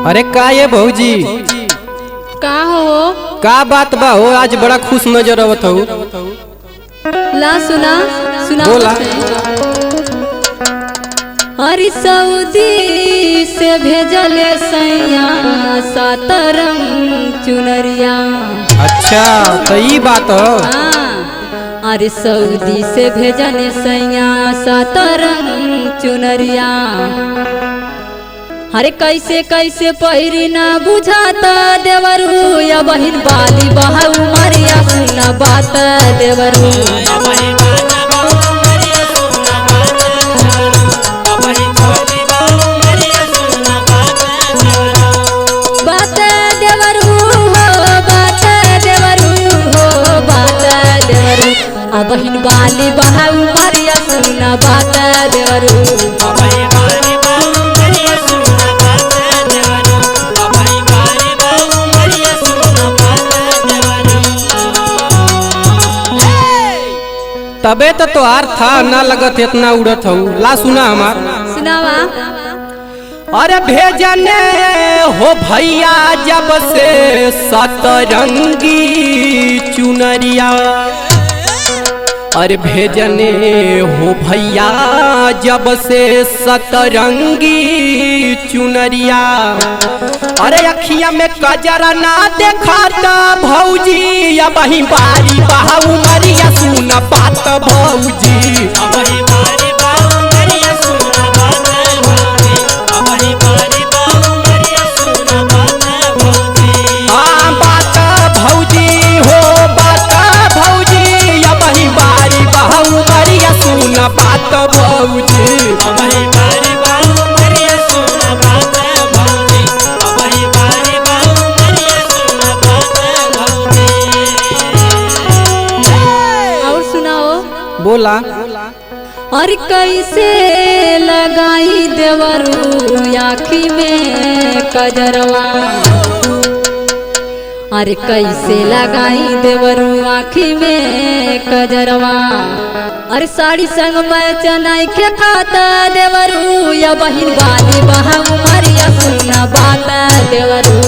अरे का ये भौजी का हो का बात बा हो? आज बड़ा खुश नजर आवत हो। ला सुना सुना बोला। हरी सऊदी से भेजले सैया सातरंग चुनरिया। अच्छा तो ये बात हो। अरे सऊदी से भेजने सैया सातरंग चुनरिया। अरे कैसे कैसे पहिरी ना बुझाता देवरू या बहिन बाली बहाऊ मरिया सुना बात देवरू। बात देवरू हो बात देवरू हो बात देवरू आ बहिन बाली बहाऊ मरिया सुना बात देवरू। तबे तो तोहार था ना लगत इतना उड़त हो। ला सुना हमार सुनावा। अरे भेजने हो भैया जब से सतरंगी चुनरिया। अरे भेजने हो भैया जब से सतरंगी चुनरिया। अरे अखिया में कजरा ना देखाता भौजी या बही बारी बहाऊ मरिया सुना बात भौजी। हाँ बात भौजी हो बात भौजी या बही बारी बहाऊ मरिया सुना बात भौजी। बोला। और कैसे लगाई देवरू आँखी में कजरवा। अरे कैसे लगाई देवरू आँखी में कजरवा। अरे साड़ी संग मैं चनाई के खाता देवरू या बहिन बाली बहाऊ मरिया सुना बात देवरू।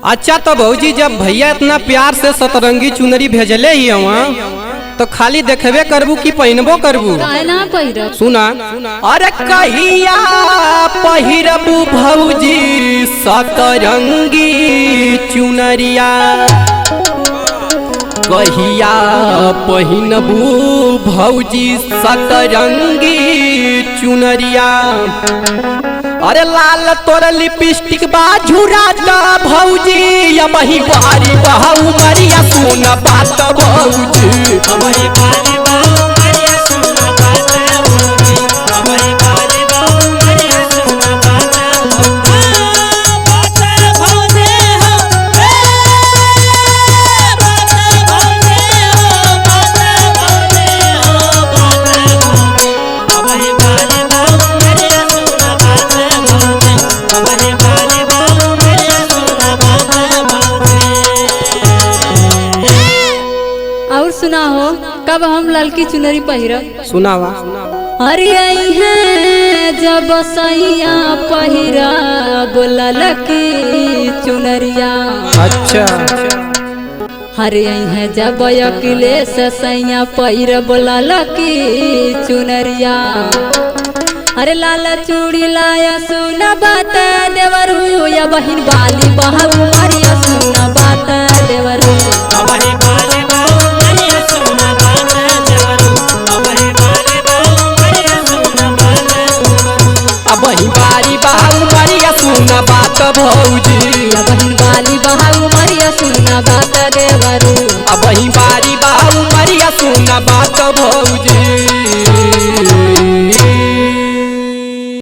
अच्छा तो भौजी जब भैया इतना प्यार से सतरंगी चुनरी भेजले ही वहाँ तो खाली देखबे करबू कि पहनबो करबू? सुना। अरे कहिया पहिरबू भौजी सतरंगी चुनरिया। कहिया पहिनबू भौजी सतरंगी चुनरिया। अरे लाल तोर लिपस्टिक बाझुराता भौजी या बही बारी बहाऊ मरिया सुना बात भौजी। सुना हो कब हम ललकी चुनरी पहिरब? सुनावा। अरे आई है जब सैया पहिरब ललकी चुनरिया। अच्छा। अरे आई है जब अखिलेश सैया पहिरब ललकी चुनरिया। अरे लाल चूड़ी लाया सुना बात देवरू या बहिन बाली बहाऊ मरिया सुना बात देवरू। बही बारी बहाऊ मरिया सुना बात भौजी। बहिन बाली बहाऊ मरिया सुना बात देवरू। बही बारी बहाऊ मरिया सुना बात भौजी।